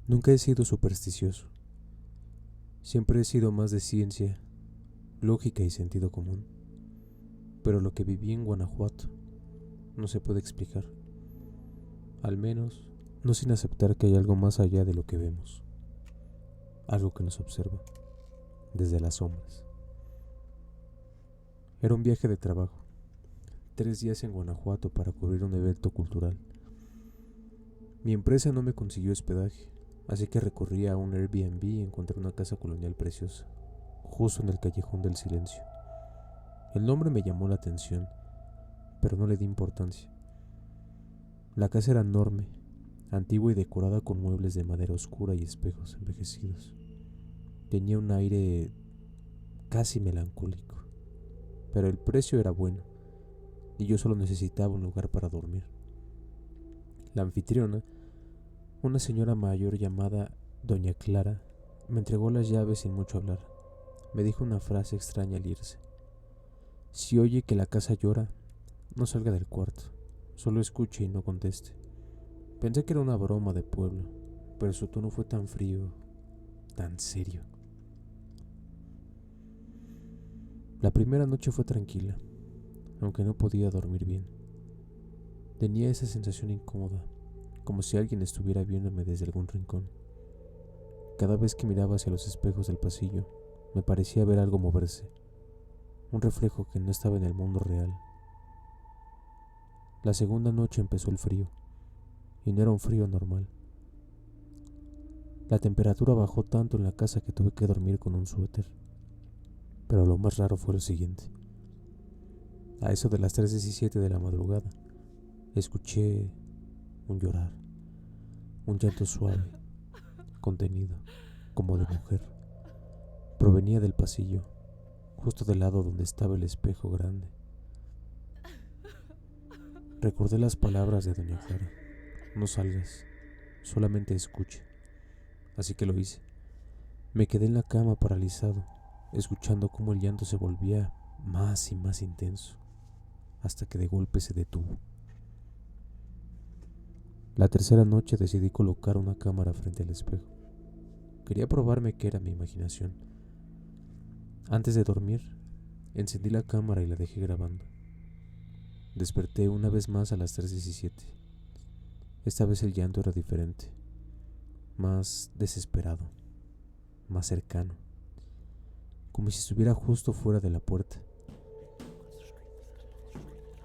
Nunca he sido supersticioso. Siempre he sido más de ciencia, lógica y sentido común. Pero lo que viví en Guanajuato no se puede explicar. Al menos, no sin aceptar que hay algo más allá de lo que vemos. Algo que nos observa, desde las sombras. Era un viaje de trabajo. 3 días en Guanajuato para cubrir un evento cultural. Mi empresa no me consiguió hospedaje, así que recurrí a un Airbnb y encontré una casa colonial preciosa, justo en el callejón del silencio. El nombre me llamó la atención, pero no le di importancia. La casa era enorme, antigua y decorada con muebles de madera oscura y espejos envejecidos. Tenía un aire casi melancólico, pero el precio era bueno y yo solo necesitaba un lugar para dormir. La anfitriona, una señora mayor llamada Doña Clara, me entregó las llaves sin mucho hablar. Me dijo una frase extraña al irse. Si oye que la casa llora, no salga del cuarto, solo escuche y no conteste. Pensé que era una broma de pueblo, pero su tono fue tan frío, tan serio. La primera noche fue tranquila, aunque no podía dormir bien. Tenía esa sensación incómoda, como si alguien estuviera viéndome desde algún rincón. Cada vez que miraba hacia los espejos del pasillo, me parecía ver algo moverse, un reflejo que no estaba en el mundo real. La segunda noche empezó el frío, y no era un frío normal. La temperatura bajó tanto en la casa que tuve que dormir con un suéter. Pero lo más raro fue lo siguiente. A eso de las 3:17 de la madrugada, escuché un llorar, un llanto suave, contenido, como de mujer. Provenía del pasillo, justo del lado donde estaba el espejo grande. Recordé las palabras de Doña Clara: no salgas, solamente escucha. Así que lo hice. Me quedé en la cama paralizado, escuchando cómo el llanto se volvía más y más intenso, hasta que de golpe se detuvo. La tercera noche decidí colocar una cámara frente al espejo. Quería probarme que era mi imaginación. Antes de dormir, encendí la cámara y la dejé grabando. Desperté una vez más a las 3:17. Esta vez el llanto era diferente, más desesperado, más cercano, como si estuviera justo fuera de la puerta.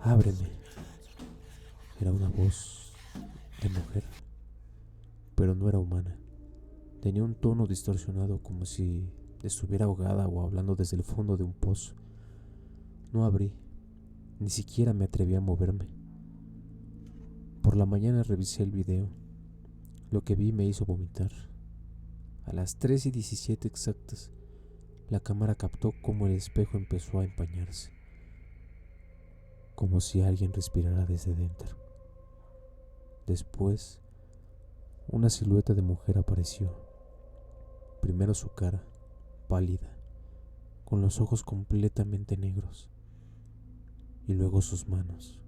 Ábreme. Era una voz de mujer, pero no era humana. Tenía un tono distorsionado, como si estuviera ahogada o hablando desde el fondo de un pozo. No abrí, ni siquiera me atreví a moverme. Por la mañana revisé el video. Lo que vi me hizo vomitar. A las 3:17 exactas, la cámara captó cómo el espejo empezó a empañarse, como si alguien respirara desde dentro. Después, una silueta de mujer apareció. Primero su cara, pálida, con los ojos completamente negros, y luego sus manos,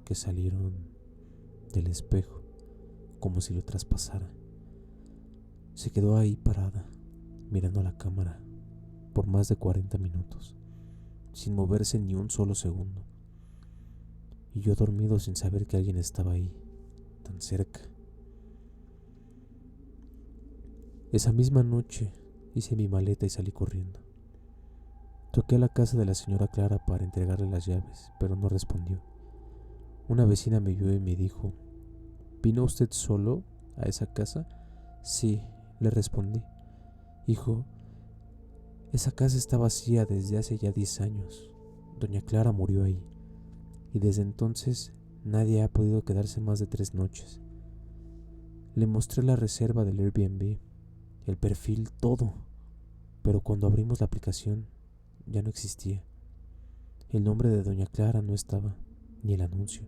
que salieron del espejo como si lo traspasara. Se quedó ahí parada, mirando a la cámara, por más de 40 minutos, sin moverse ni un solo segundo. Y yo dormido sin saber que alguien estaba ahí, tan cerca. Esa misma noche hice mi maleta y salí corriendo. Toqué a la casa de la señora Clara para entregarle las llaves, pero no respondió. Una vecina me vio y me dijo: ¿vino usted solo a esa casa? Sí, le respondí. Hijo, esa casa está vacía desde hace ya 10 años. Doña Clara murió ahí, y desde entonces nadie ha podido quedarse más de 3 noches. Le mostré la reserva del Airbnb, el perfil, todo, pero cuando abrimos la aplicación ya no existía. El nombre de Doña Clara no estaba, ni el anuncio,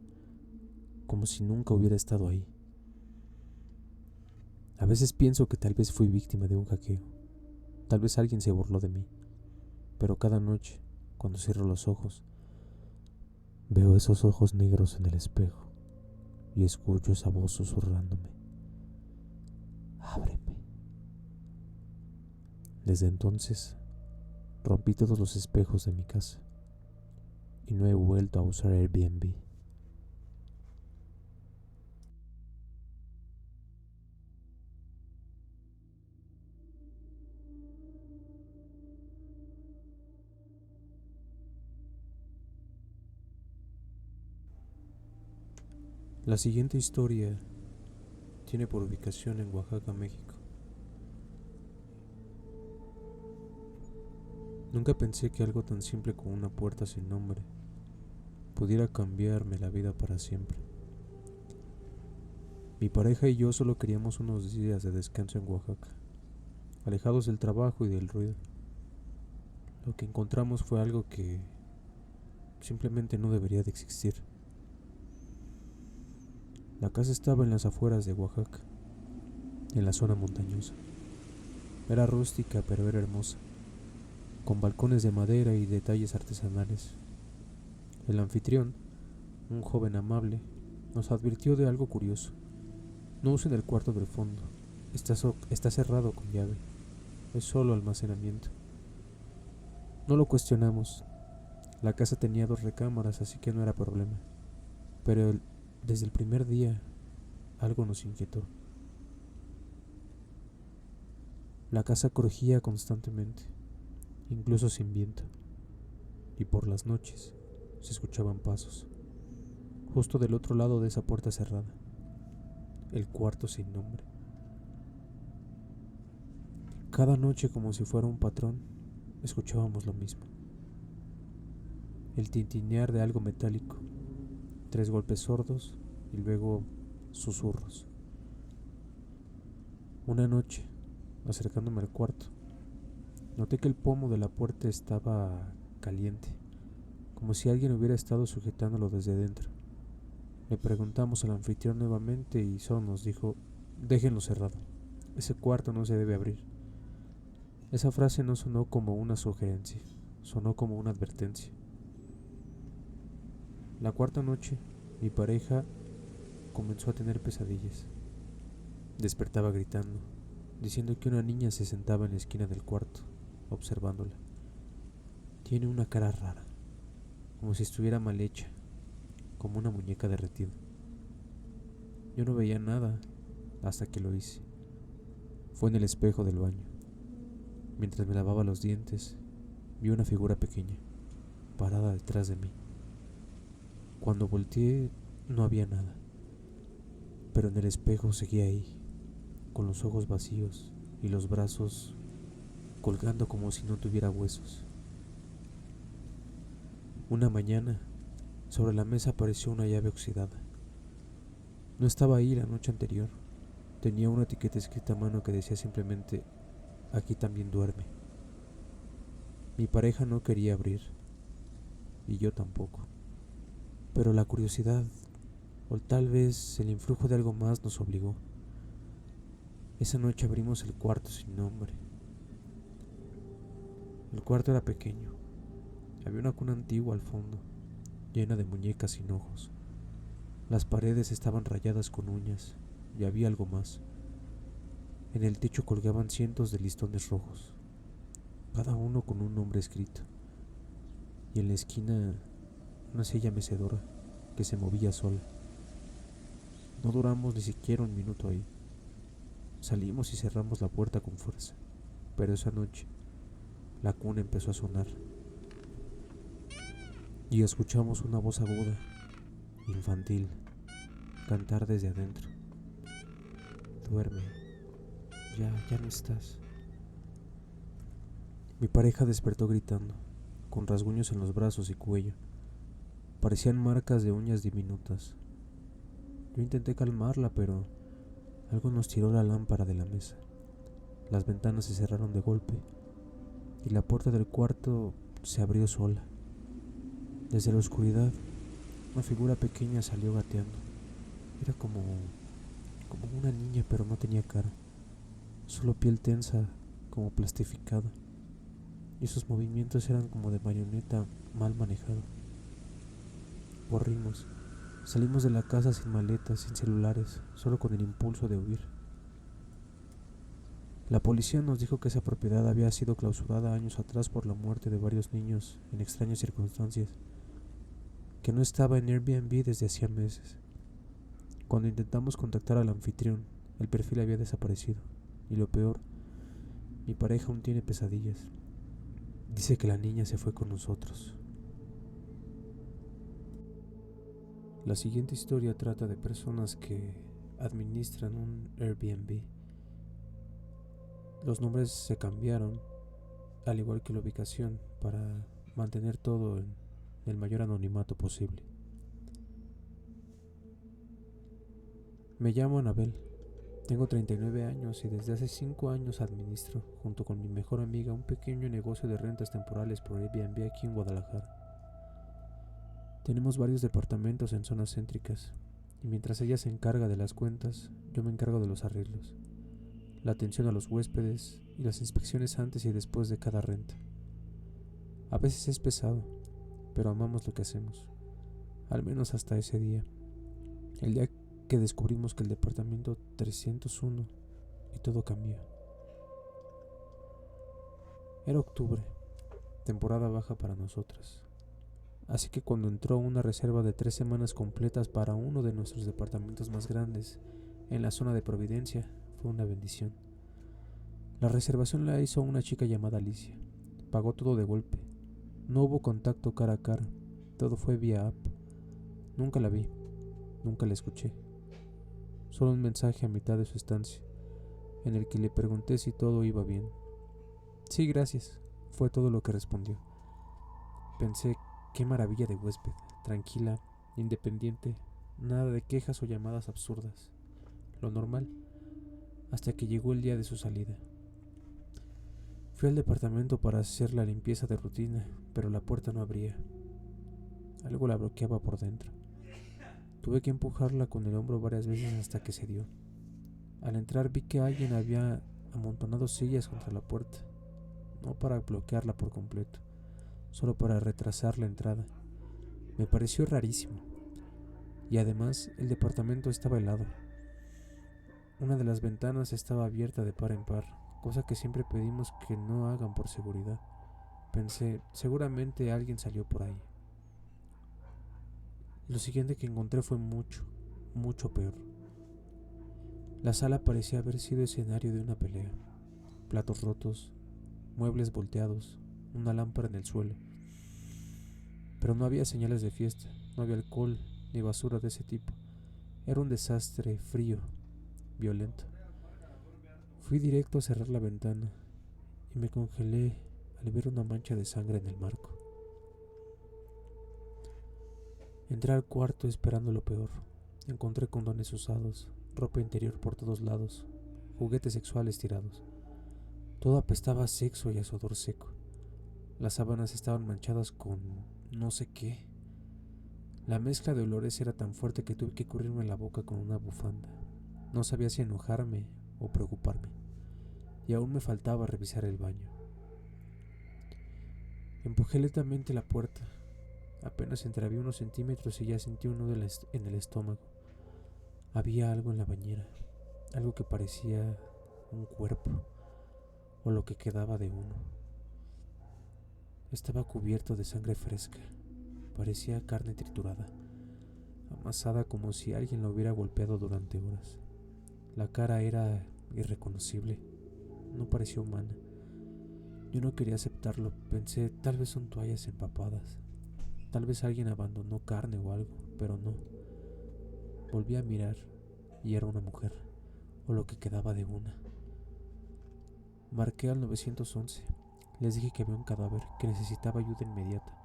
como si nunca hubiera estado ahí. A veces pienso que tal vez fui víctima de un hackeo. Tal vez alguien se burló de mí. Pero cada noche, cuando cierro los ojos, veo esos ojos negros en el espejo y escucho esa voz susurrándome: ábreme. Desde entonces, rompí todos los espejos de mi casa y no he vuelto a usar Airbnb. La siguiente historia tiene por ubicación en Oaxaca, México. Nunca pensé que algo tan simple como una puerta sin nombre pudiera cambiarme la vida para siempre. Mi pareja y yo solo queríamos unos días de descanso en Oaxaca, alejados del trabajo y del ruido. Lo que encontramos fue algo que simplemente no debería de existir. La casa estaba en las afueras de Oaxaca, en la zona montañosa. Era rústica, pero era hermosa, con balcones de madera y detalles artesanales. El anfitrión, un joven amable, nos advirtió de algo curioso. No usen el cuarto del fondo, está cerrado con llave, es solo almacenamiento. No lo cuestionamos, la casa tenía 2 recámaras, así que no era problema. Pero desde el primer día, algo nos inquietó. La casa crujía constantemente, incluso sin viento, y por las noches se escuchaban pasos, justo del otro lado de esa puerta cerrada, el cuarto sin nombre. Cada noche, como si fuera un patrón, escuchábamos lo mismo. El tintinear de algo metálico, 3 golpes sordos y luego susurros. Una noche, acercándome al cuarto, noté que el pomo de la puerta estaba caliente, como si alguien hubiera estado sujetándolo desde dentro. Le preguntamos al anfitrión nuevamente y solo nos dijo: déjenlo cerrado, ese cuarto no se debe abrir. Esa frase no sonó como una sugerencia, sonó como una advertencia. La cuarta noche, mi pareja comenzó a tener pesadillas. Despertaba gritando, diciendo que una niña se sentaba en la esquina del cuarto, observándola. Tiene una cara rara, como si estuviera mal hecha, como una muñeca derretida. Yo no veía nada hasta que lo hice. Fue en el espejo del baño. Mientras me lavaba los dientes, vi una figura pequeña, parada detrás de mí. Cuando volteé, no había nada, pero en el espejo seguía ahí, con los ojos vacíos y los brazos colgando como si no tuviera huesos. Una mañana, sobre la mesa apareció una llave oxidada. No estaba ahí la noche anterior. Tenía una etiqueta escrita a mano que decía simplemente: aquí también duerme. Mi pareja no quería abrir, y yo tampoco. Pero la curiosidad, o tal vez el influjo de algo más, nos obligó. Esa noche abrimos el cuarto sin nombre. El cuarto era pequeño. Había una cuna antigua al fondo, llena de muñecas sin ojos. Las paredes estaban rayadas con uñas, y había algo más. En el techo colgaban cientos de listones rojos, cada uno con un nombre escrito. Y en la esquina, una silla mecedora que se movía sola. No duramos ni siquiera un minuto ahí. Salimos y cerramos la puerta con fuerza. Pero esa noche, la cuna empezó a sonar. Y escuchamos una voz aguda, infantil, cantar desde adentro. Duerme, ya no estás. Mi pareja despertó gritando, con rasguños en los brazos y cuello. Parecían marcas de uñas diminutas. Yo intenté calmarla, pero algo nos tiró la lámpara de la mesa. Las ventanas se cerraron de golpe y la puerta del cuarto se abrió sola. Desde la oscuridad, una figura pequeña salió gateando. Era como una niña, pero no tenía cara. Solo piel tensa, como plastificada. Y sus movimientos eran como de marioneta mal manejado. Corrimos. Salimos de la casa sin maletas, sin celulares, solo con el impulso de huir. La policía nos dijo que esa propiedad había sido clausurada años atrás por la muerte de varios niños en extrañas circunstancias, que no estaba en Airbnb desde hacía meses. Cuando intentamos contactar al anfitrión, el perfil había desaparecido. Y lo peor, mi pareja aún tiene pesadillas. Dice que la niña se fue con nosotros. La siguiente historia trata de personas que administran un Airbnb. Los nombres se cambiaron, al igual que la ubicación, para mantener todo en el mayor anonimato posible. Me llamo Anabel, tengo 39 años y desde hace 5 años administro, junto con mi mejor amiga, un pequeño negocio de rentas temporales por Airbnb aquí en Guadalajara. Tenemos varios departamentos en zonas céntricas, y mientras ella se encarga de las cuentas, yo me encargo de los arreglos, la atención a los huéspedes y las inspecciones antes y después de cada renta. A veces es pesado, pero amamos lo que hacemos, al menos hasta ese día, el día que descubrimos que el departamento 301 y todo cambió. Era octubre, temporada baja para nosotras. Así que cuando entró una reserva de 3 semanas completas para uno de nuestros departamentos más grandes, en la zona de Providencia, fue una bendición. La reservación la hizo una chica llamada Alicia. Pagó todo de golpe. No hubo contacto cara a cara. Todo fue vía app. Nunca la vi. Nunca la escuché. Solo un mensaje a mitad de su estancia, en el que le pregunté si todo iba bien. Sí, gracias. Fue todo lo que respondió. Pensé, qué maravilla de huésped, tranquila, independiente, nada de quejas o llamadas absurdas, lo normal, hasta que llegó el día de su salida. Fui al departamento para hacer la limpieza de rutina, pero la puerta no abría. Algo la bloqueaba por dentro. Tuve que empujarla con el hombro varias veces hasta que cedió. Al entrar vi que alguien había amontonado sillas contra la puerta, no para bloquearla por completo, solo para retrasar la entrada. Me pareció rarísimo. Y además el departamento estaba helado. Una de las ventanas estaba abierta de par en par, cosa que siempre pedimos que no hagan por seguridad. Pensé, seguramente alguien salió por ahí. Lo siguiente que encontré fue mucho peor. La sala parecía haber sido escenario de una pelea. Platos rotos, muebles volteados, una lámpara en el suelo. Pero no había señales de fiesta, no había alcohol ni basura de ese tipo. Era un desastre frío, violento. Fui directo a cerrar la ventana y me congelé al ver una mancha de sangre en el marco. Entré al cuarto esperando lo peor. Encontré condones usados, ropa interior por todos lados, juguetes sexuales tirados. Todo apestaba a sexo y a sudor seco. Las sábanas estaban manchadas con no sé qué. La mezcla de olores era tan fuerte que tuve que cubrirme la boca con una bufanda. No sabía si enojarme o preocuparme. Y aún me faltaba revisar el baño. Empujé lentamente la puerta. Apenas entreabrí unos centímetros y ya sentí un nudo en el estómago. Había algo en la bañera, algo que parecía un cuerpo, o lo que quedaba de uno. Estaba cubierto de sangre fresca, parecía carne triturada, amasada como si alguien la hubiera golpeado durante horas. La cara era irreconocible, no parecía humana. Yo no quería aceptarlo, pensé, tal vez son toallas empapadas, tal vez alguien abandonó carne o algo, pero no. Volví a mirar y era una mujer, o lo que quedaba de una. Marqué al 911, les dije que había un cadáver, que necesitaba ayuda inmediata.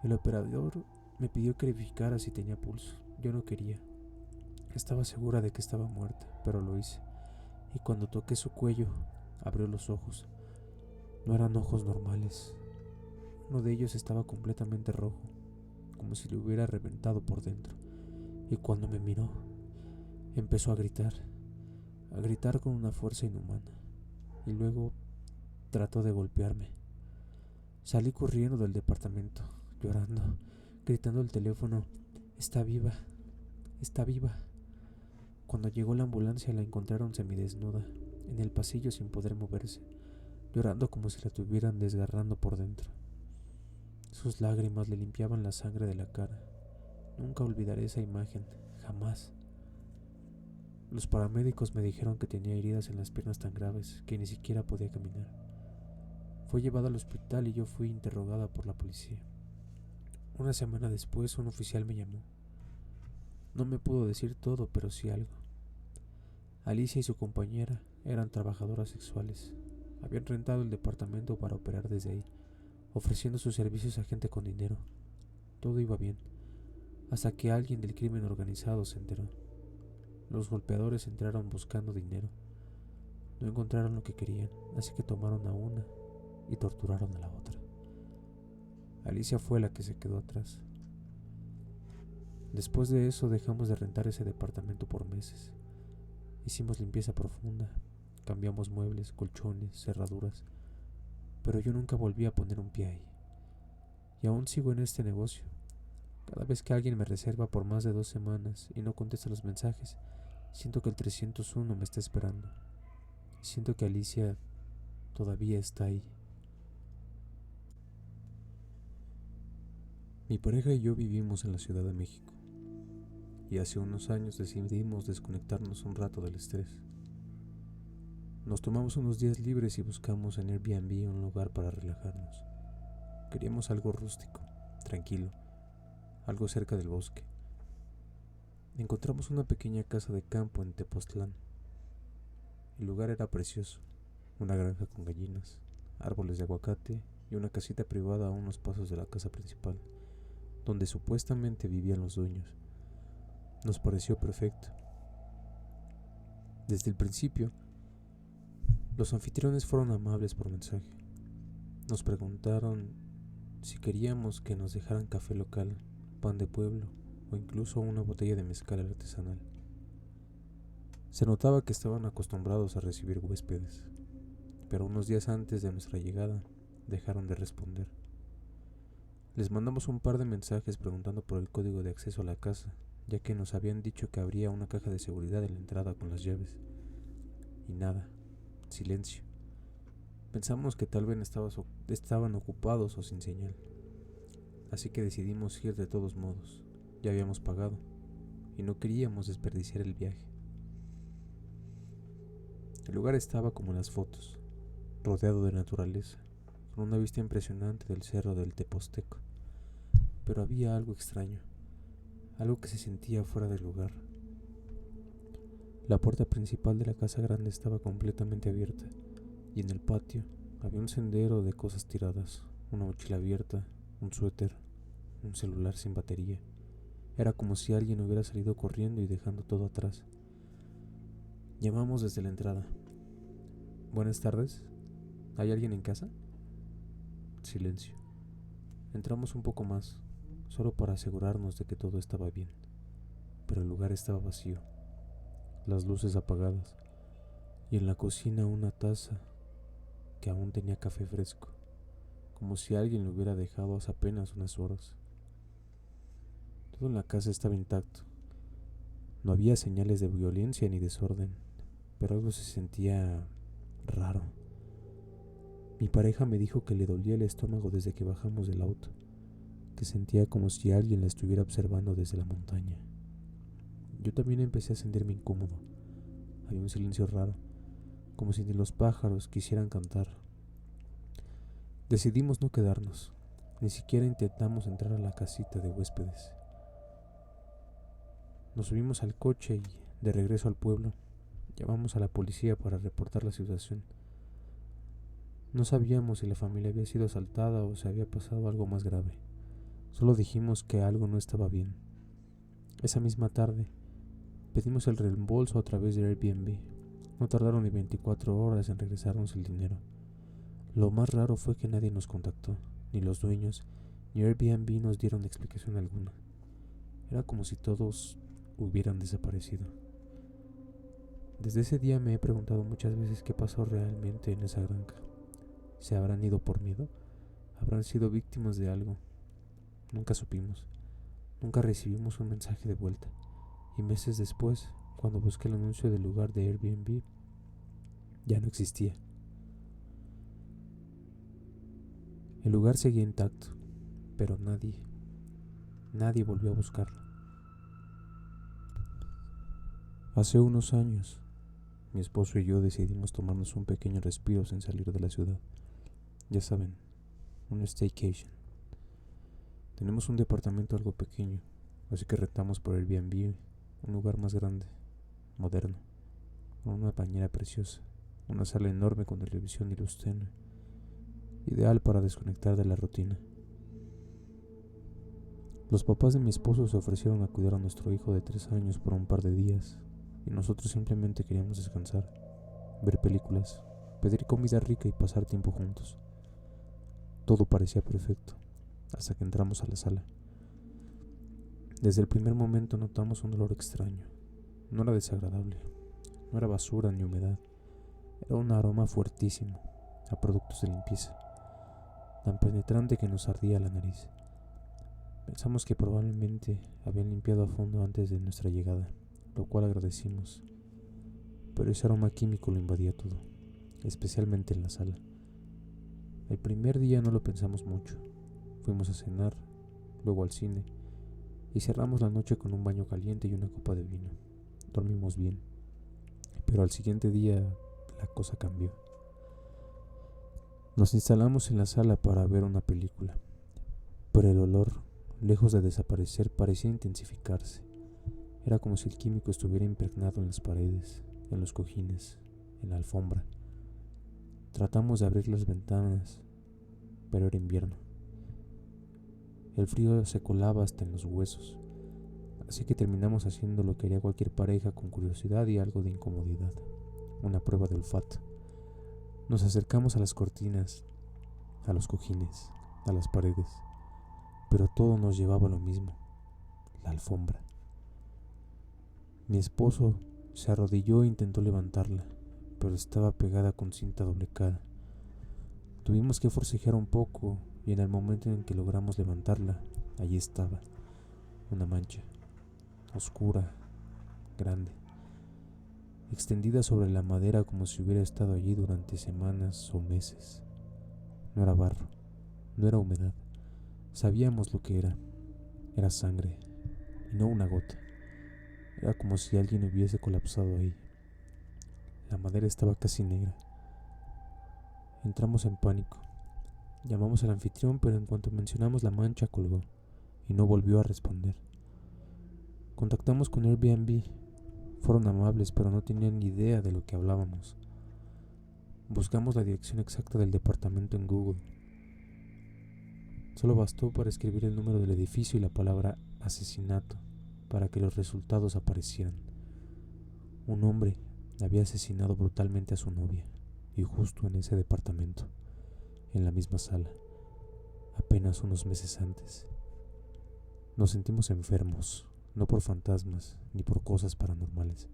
El operador me pidió que verificara si tenía pulso. Yo no quería. Estaba segura de que estaba muerta, pero lo hice. Y cuando toqué su cuello, abrió los ojos. No eran ojos normales. Uno de ellos estaba completamente rojo, como si le hubiera reventado por dentro. Y cuando me miró, empezó a gritar con una fuerza inhumana. Y luego trató de golpearme. Salí corriendo del departamento, llorando, gritando al teléfono, está viva, está viva. Cuando llegó la ambulancia la encontraron semidesnuda, en el pasillo sin poder moverse, llorando como si la estuvieran desgarrando por dentro. Sus lágrimas le limpiaban la sangre de la cara. Nunca olvidaré esa imagen, jamás. Los paramédicos me dijeron que tenía heridas en las piernas tan graves que ni siquiera podía caminar. Fue llevada al hospital y yo fui interrogada por la policía. Una semana después, un oficial me llamó. No me pudo decir todo, pero sí algo. Alicia y su compañera eran trabajadoras sexuales. Habían rentado el departamento para operar desde ahí, ofreciendo sus servicios a gente con dinero. Todo iba bien, hasta que alguien del crimen organizado se enteró. Los golpeadores entraron buscando dinero. No encontraron lo que querían, así que tomaron a una y torturaron a la otra. Alicia fue la que se quedó atrás. Después de eso dejamos de rentar ese departamento por meses. Hicimos limpieza profunda, cambiamos muebles, colchones, cerraduras, pero yo nunca volví a poner un pie ahí. Y aún sigo en este negocio. Cada vez que alguien me reserva por más de 2 semanas y no contesta los mensajes, siento que el 301 me está esperando. Siento que Alicia todavía está ahí. Mi pareja y yo vivimos en la Ciudad de México y hace unos años decidimos desconectarnos un rato del estrés. Nos tomamos unos días libres y buscamos en Airbnb un lugar para relajarnos. Queríamos algo rústico, tranquilo, algo cerca del bosque. Encontramos una pequeña casa de campo en Tepoztlán. El lugar era precioso, una granja con gallinas, árboles de aguacate y una casita privada a unos pasos de la casa principal, donde supuestamente vivían los dueños. Nos pareció perfecto. Desde el principio, los anfitriones fueron amables por mensaje. Nos preguntaron si queríamos que nos dejaran café local, pan de pueblo o incluso una botella de mezcal artesanal. Se notaba que estaban acostumbrados a recibir huéspedes, pero unos días antes de nuestra llegada dejaron de responder. Les mandamos un par de mensajes preguntando por el código de acceso a la casa, ya que nos habían dicho que habría una caja de seguridad en la entrada con las llaves. Y nada, silencio. Pensamos que tal vez estaban ocupados o sin señal, así que decidimos ir de todos modos. Ya habíamos pagado y no queríamos desperdiciar el viaje. El lugar estaba como en las fotos, rodeado de naturaleza, con una vista impresionante del cerro del Teposteco. Pero había algo extraño, algo que se sentía fuera del lugar. La puerta principal de la casa grande estaba completamente abierta, y en el patio había un sendero de cosas tiradas, una mochila abierta, un suéter, un celular sin batería. Era como si alguien hubiera salido corriendo y dejando todo atrás. Llamamos desde la entrada. Buenas tardes. ¿Hay alguien en casa? Silencio. Entramos un poco más, solo para asegurarnos de que todo estaba bien. Pero el lugar estaba vacío, las luces apagadas, y en la cocina una taza que aún tenía café fresco, como si alguien lo hubiera dejado hace apenas unas horas. Todo en la casa estaba intacto. No había señales de violencia ni desorden, pero algo se sentía raro. Mi pareja me dijo que le dolía el estómago desde que bajamos del auto, que sentía como si alguien la estuviera observando desde la montaña. Yo también empecé a sentirme incómodo. Había un silencio raro, como si ni los pájaros quisieran cantar. Decidimos no quedarnos, ni siquiera intentamos entrar a la casita de huéspedes. Nos subimos al coche y, de regreso al pueblo, llamamos a la policía para reportar la situación. No sabíamos si la familia había sido asaltada o si había pasado algo más grave. Solo dijimos que algo no estaba bien. Esa misma tarde, pedimos el reembolso a través de Airbnb. No tardaron ni 24 horas en regresarnos el dinero. Lo más raro fue que nadie nos contactó, ni los dueños, ni Airbnb nos dieron explicación alguna. Era como si todos hubieran desaparecido. Desde ese día me he preguntado muchas veces qué pasó realmente en esa granja. ¿Se habrán ido por miedo? ¿Habrán sido víctimas de algo? Nunca supimos. Nunca recibimos un mensaje de vuelta. Y meses después, cuando busqué el anuncio del lugar de Airbnb, ya no existía. El lugar seguía intacto, pero nadie volvió a buscarla. Hace unos años, mi esposo y yo decidimos tomarnos un pequeño respiro sin salir de la ciudad. Ya saben, un staycation. Tenemos un departamento algo pequeño, así que rentamos por Airbnb un lugar más grande, moderno, con una bañera preciosa, una sala enorme con televisión y luz tenue, ideal para desconectar de la rutina. Los papás de mi esposo se ofrecieron a cuidar a nuestro hijo de 3 años por un par de días, y nosotros simplemente queríamos descansar, ver películas, pedir comida rica y pasar tiempo juntos. Todo parecía perfecto, hasta que entramos a la sala. Desde el primer momento notamos un olor extraño. No era desagradable, no era basura ni humedad, era un aroma fuertísimo a productos de limpieza, tan penetrante que nos ardía la nariz. Pensamos que probablemente habían limpiado a fondo antes de nuestra llegada, lo cual agradecimos, pero ese aroma químico lo invadía todo, especialmente en la sala. El primer día no lo pensamos mucho. Fuimos a cenar, luego al cine, y cerramos la noche con un baño caliente y una copa de vino. Dormimos bien, pero al siguiente día la cosa cambió. Nos instalamos en la sala para ver una película, pero el olor, lejos de desaparecer, parecía intensificarse. Era como si el químico estuviera impregnado en las paredes, en los cojines, en la alfombra. Tratamos de abrir las ventanas, pero era invierno. El frío se colaba hasta en los huesos, así que terminamos haciendo lo que haría cualquier pareja con curiosidad y algo de incomodidad, una prueba de olfato. Nos acercamos a las cortinas, a los cojines, a las paredes, pero todo nos llevaba a lo mismo, la alfombra. Mi esposo se arrodilló e intentó levantarla, pero estaba pegada con cinta doble cara. Tuvimos que forcejear un poco y en el momento en que logramos levantarla, allí estaba, una mancha, oscura, grande, extendida sobre la madera como si hubiera estado allí durante semanas o meses. No era barro, no era humedad, sabíamos lo que era sangre, y no una gota. Era como si alguien hubiese colapsado ahí. La madera estaba casi negra. Entramos en pánico. Llamamos al anfitrión, pero en cuanto mencionamos la mancha colgó y no volvió a responder. Contactamos con Airbnb. Fueron amables, pero no tenían ni idea de lo que hablábamos. Buscamos la dirección exacta del departamento en Google. Solo bastó para escribir el número del edificio y la palabra asesinato para que los resultados aparecieran. Un hombre había asesinado brutalmente a su novia, y justo en ese departamento, en la misma sala, apenas unos meses antes. Nos sentimos enfermos, no por fantasmas ni por cosas paranormales,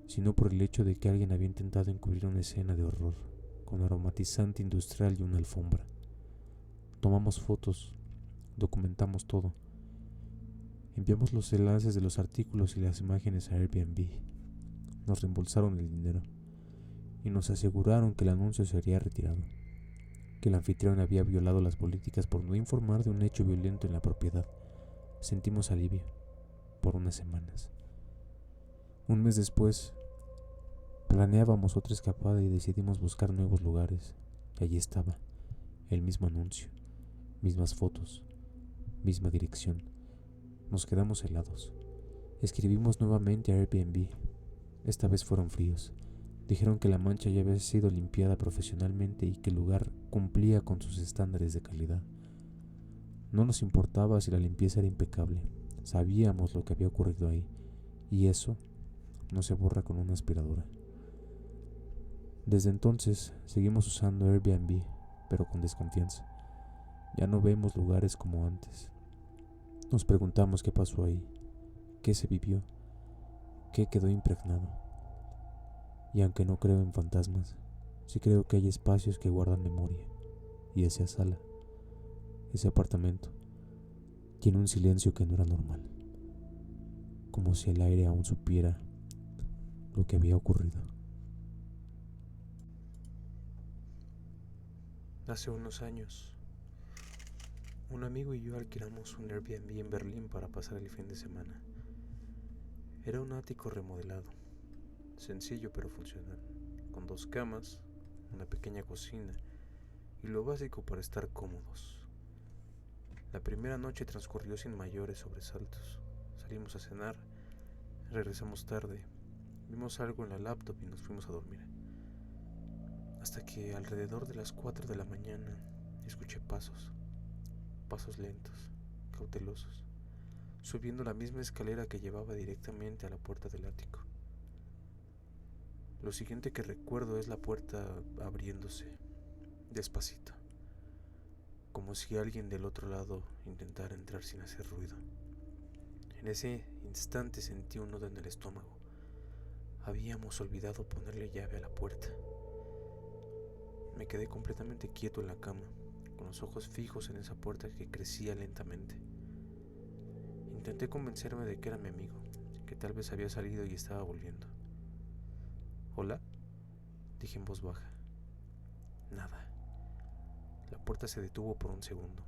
sino por el hecho de que alguien había intentado encubrir una escena de horror con aromatizante industrial y una alfombra. Tomamos fotos, documentamos todo. Enviamos los enlaces de los artículos y las imágenes a Airbnb. Nos reembolsaron el dinero y nos aseguraron que el anuncio sería retirado, que el anfitrión había violado las políticas por no informar de un hecho violento en la propiedad. Sentimos alivio por unas semanas. Un mes después, planeábamos otra escapada y decidimos buscar nuevos lugares. Y allí estaba, el mismo anuncio, mismas fotos, misma dirección. Nos quedamos helados. Escribimos nuevamente a Airbnb. Esta vez fueron fríos. Dijeron que la mancha ya había sido limpiada profesionalmente y que el lugar cumplía con sus estándares de calidad. No nos importaba si la limpieza era impecable. Sabíamos lo que había ocurrido ahí, y eso no se borra con una aspiradora. Desde entonces seguimos usando Airbnb, pero con desconfianza. Ya no vemos lugares como antes. Nos preguntamos qué pasó ahí, qué se vivió, qué quedó impregnado. Y aunque no creo en fantasmas, sí creo que hay espacios que guardan memoria. Y esa sala, ese apartamento, tiene un silencio que no era normal, como si el aire aún supiera lo que había ocurrido. Hace unos años, un amigo y yo alquilamos un Airbnb en Berlín para pasar el fin de semana. Era un ático remodelado, sencillo pero funcional, con 2 camas, una pequeña cocina y lo básico para estar cómodos. La primera noche transcurrió sin mayores sobresaltos. Salimos a cenar, regresamos tarde, vimos algo en la laptop y nos fuimos a dormir. Hasta que alrededor de las 4 de la mañana escuché pasos lentos, cautelosos, subiendo la misma escalera que llevaba directamente a la puerta del ático. Lo siguiente que recuerdo es la puerta abriéndose, despacito, como si alguien del otro lado intentara entrar sin hacer ruido. En ese instante sentí un nudo en el estómago. Habíamos olvidado ponerle llave a la puerta. Me quedé completamente quieto en la cama, con los ojos fijos en esa puerta que crecía lentamente. Intenté convencerme de que era mi amigo, que tal vez había salido y estaba volviendo. ¿Hola?, dije en voz baja. Nada. La puerta se detuvo por un segundo.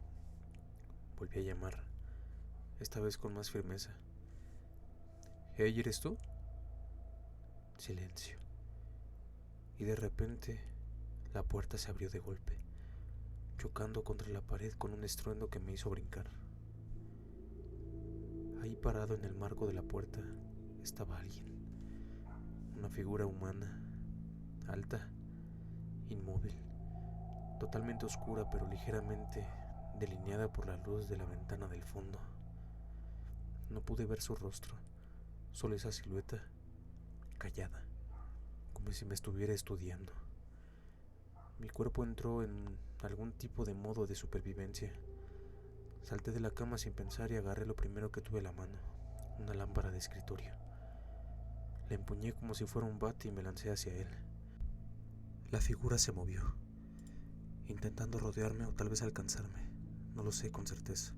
Volví a llamar, esta vez con más firmeza. ¿Hey, eres tú? Silencio. Y de repente, la puerta se abrió de golpe, chocando contra la pared con un estruendo que me hizo brincar. Ahí parado en el marco de la puerta estaba alguien, una figura humana, alta, inmóvil, totalmente oscura pero ligeramente delineada por la luz de la ventana del fondo. No pude ver su rostro, solo esa silueta, callada, como si me estuviera estudiando. Mi cuerpo entró en algún tipo de modo de supervivencia. Salté de la cama sin pensar y agarré lo primero que tuve a la mano, una lámpara de escritorio. La empuñé como si fuera un bate y me lancé hacia él. La figura se movió, intentando rodearme o tal vez alcanzarme. No lo sé con certeza.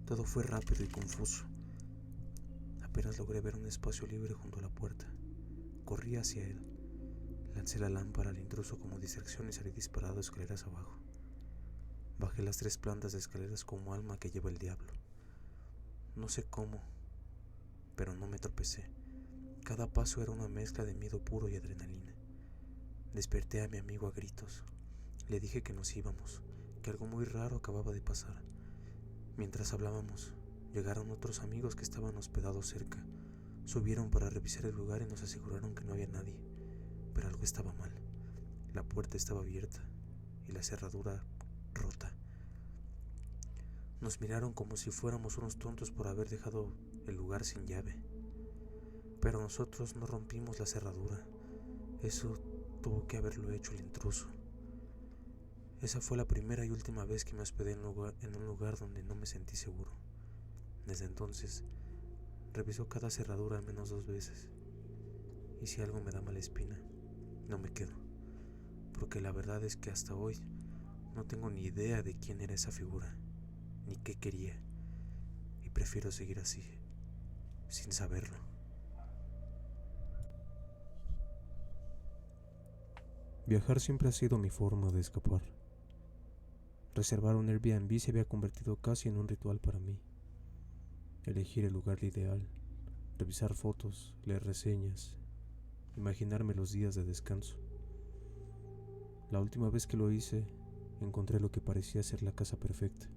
Todo fue rápido y confuso. Apenas logré ver un espacio libre junto a la puerta. Corrí hacia él. Lancé la lámpara al intruso como distracción y salí disparado escaleras abajo. Bajé las 3 plantas de escaleras como alma que lleva el diablo. No sé cómo, pero no me tropecé. Cada paso era una mezcla de miedo puro y adrenalina. Desperté a mi amigo a gritos. Le dije que nos íbamos, que algo muy raro acababa de pasar. Mientras hablábamos, llegaron otros amigos que estaban hospedados cerca. Subieron para revisar el lugar y nos aseguraron que no había nadie, pero algo estaba mal. La puerta estaba abierta y la cerradura rota. Nos miraron como si fuéramos unos tontos por haber dejado el lugar sin llave. Pero nosotros no rompimos la cerradura. Eso tuvo que haberlo hecho el intruso. Esa fue la primera y última vez que me hospedé en un lugar donde no me sentí seguro. Desde entonces, reviso cada cerradura al menos 2 veces. Y si algo me da mala espina, no me quedo. Porque la verdad es que hasta hoy no tengo ni idea de quién era esa figura, ni qué quería. Y prefiero seguir así, sin saberlo. Viajar siempre ha sido mi forma de escapar. Reservar un Airbnb se había convertido casi en un ritual para mí. Elegir el lugar ideal, revisar fotos, leer reseñas, imaginarme los días de descanso. La última vez que lo hice, encontré lo que parecía ser la casa perfecta.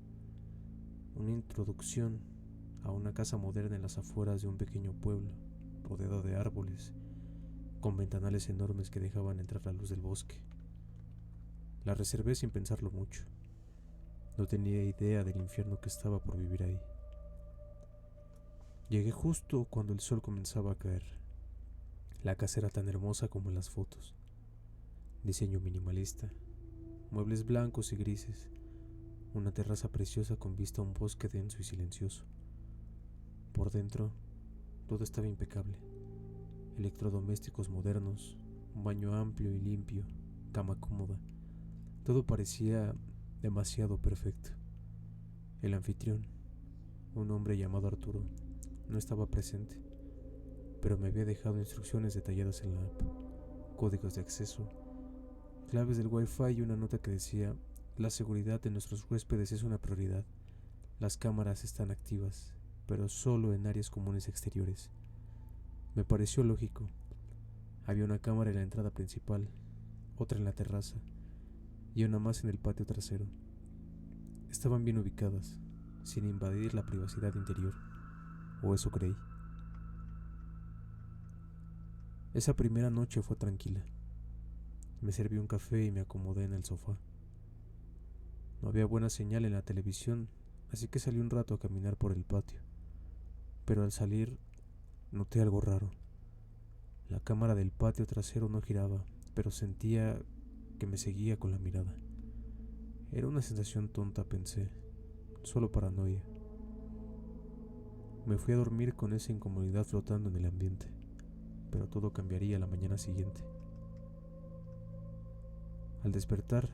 Una introducción a una casa moderna en las afueras de un pequeño pueblo, rodeado de árboles, con ventanales enormes que dejaban entrar la luz del bosque. La reservé sin pensarlo mucho. No tenía idea del infierno que estaba por vivir ahí. Llegué justo cuando el sol comenzaba a caer. La casa era tan hermosa como en las fotos. Diseño minimalista, muebles blancos y grises, una terraza preciosa con vista a un bosque denso y silencioso. Por dentro, todo estaba impecable. Electrodomésticos modernos, un baño amplio y limpio, cama cómoda. Todo parecía demasiado perfecto. El anfitrión, un hombre llamado Arturo, no estaba presente, pero me había dejado instrucciones detalladas en la app, códigos de acceso, claves del Wi-Fi y una nota que decía: la seguridad de nuestros huéspedes es una prioridad. Las cámaras están activas, pero solo en áreas comunes exteriores. Me pareció lógico. Había una cámara en la entrada principal, otra en la terraza y una más en el patio trasero. Estaban bien ubicadas, sin invadir la privacidad interior, o eso creí. Esa primera noche fue tranquila. Me serví un café y me acomodé en el sofá. No había buena señal en la televisión, así que salí un rato a caminar por el patio. Pero al salir, noté algo raro. La cámara del patio trasero no giraba, pero sentía que me seguía con la mirada. Era una sensación tonta, pensé, solo paranoia. Me fui a dormir con esa incomodidad flotando en el ambiente, pero todo cambiaría la mañana siguiente. Al despertar,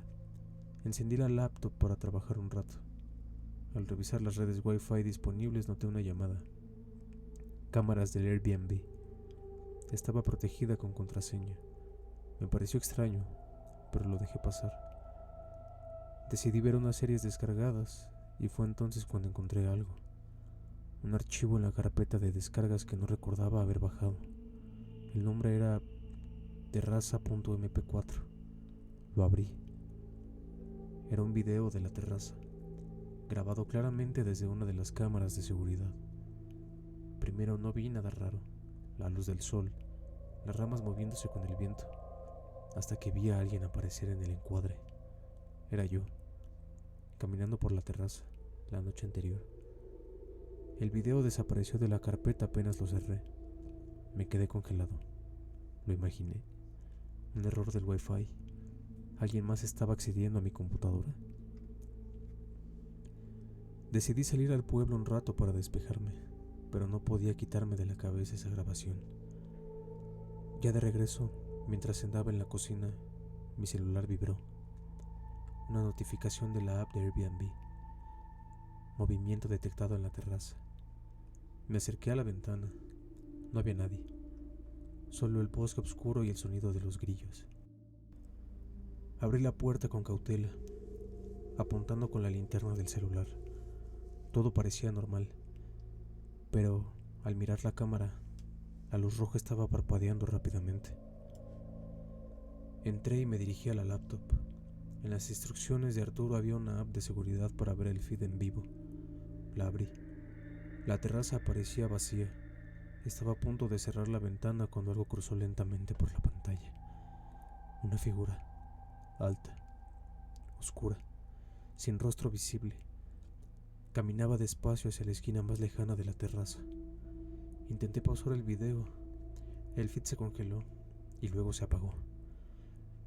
encendí la laptop para trabajar un rato. Al revisar las redes Wi-Fi disponibles noté una llamada. Cámaras del Airbnb. Estaba protegida con contraseña. Me pareció extraño, pero lo dejé pasar. Decidí ver unas series descargadas y fue entonces cuando encontré algo. Un archivo en la carpeta de descargas que no recordaba haber bajado. El nombre era terraza.mp4. Lo abrí. Era un video de la terraza, grabado claramente desde una de las cámaras de seguridad. Primero no vi nada raro, la luz del sol, las ramas moviéndose con el viento, hasta que vi a alguien aparecer en el encuadre. Era yo, caminando por la terraza, la noche anterior. El video desapareció de la carpeta apenas lo cerré. Me quedé congelado. Lo imaginé. Un error del Wi-Fi. ¿Alguien más estaba accediendo a mi computadora? Decidí salir al pueblo un rato para despejarme, pero no podía quitarme de la cabeza esa grabación. Ya de regreso, mientras andaba en la cocina, mi celular vibró. Una notificación de la app de Airbnb. Movimiento detectado en la terraza. Me acerqué a la ventana. No había nadie. Solo el bosque oscuro y el sonido de los grillos. Abrí la puerta con cautela, apuntando con la linterna del celular. Todo parecía normal, pero al mirar la cámara, la luz roja estaba parpadeando rápidamente. Entré y me dirigí a la laptop. En las instrucciones de Arturo había una app de seguridad para ver el feed en vivo. La abrí. La terraza parecía vacía. Estaba a punto de cerrar la ventana cuando algo cruzó lentamente por la pantalla. Una figura, alta, oscura, sin rostro visible. Caminaba despacio hacia la esquina más lejana de la terraza. Intenté pausar el video. El feed se congeló y luego se apagó.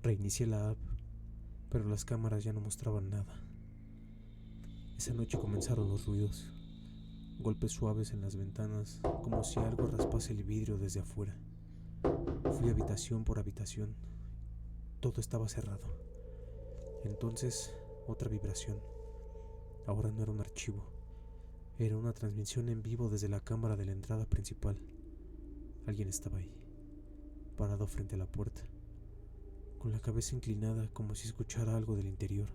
Reinicié la app, pero las cámaras ya no mostraban nada. Esa noche comenzaron los ruidos. Golpes suaves en las ventanas, como si algo raspase el vidrio desde afuera. Fui habitación por habitación. Todo estaba cerrado. Entonces, otra vibración. Ahora no era un archivo. Era una transmisión en vivo desde la cámara de la entrada principal. Alguien estaba ahí, parado frente a la puerta, con la cabeza inclinada como si escuchara algo del interior.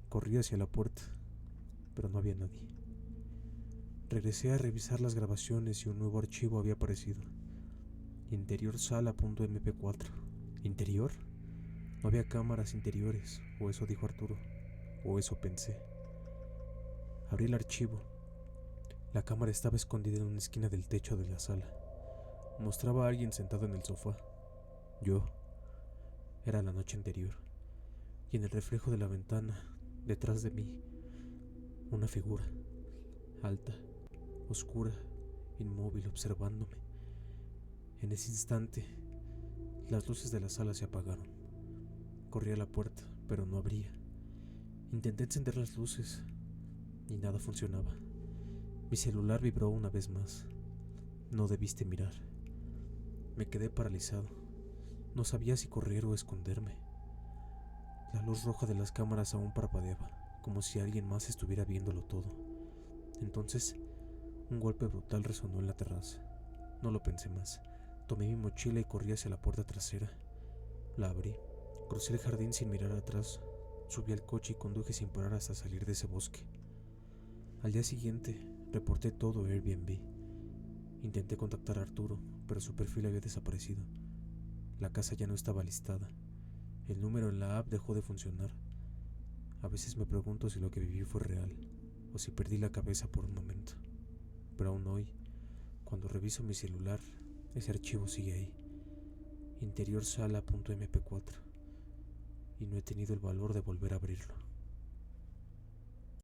Corrí hacia la puerta, pero no había nadie. Regresé a revisar las grabaciones y un nuevo archivo había aparecido. Interior sala.mp4. ¿Interior? No había cámaras interiores, o eso dijo Arturo, o eso pensé. Abrí el archivo. La cámara estaba escondida en una esquina del techo de la sala. Mostraba a alguien sentado en el sofá. Yo. Era la noche anterior. Y en el reflejo de la ventana, detrás de mí, una figura, alta, oscura, inmóvil, observándome. En ese instante, las luces de la sala se apagaron. Corrí a la puerta, pero no abría. Intenté encender las luces y nada funcionaba. Mi celular vibró una vez más. No debiste mirar. Me quedé paralizado. No sabía si correr o esconderme. La luz roja de las cámaras aún parpadeaba, como si alguien más estuviera viéndolo todo. Entonces, un golpe brutal resonó en la terraza. No lo pensé más. Tomé mi mochila y corrí hacia la puerta trasera. La abrí, Crucé el jardín sin mirar atrás, subí al coche y conduje sin parar hasta salir de ese bosque. Al día siguiente, reporté todo a Airbnb. Intenté contactar a Arturo, pero su perfil había desaparecido. La casa ya no estaba listada. El número en la app dejó de funcionar. A veces me pregunto si lo que viví fue real, o si perdí la cabeza por un momento. Pero aún hoy, cuando reviso mi celular, ese archivo sigue ahí, interiorsala.mp4, y no he tenido el valor de volver a abrirlo.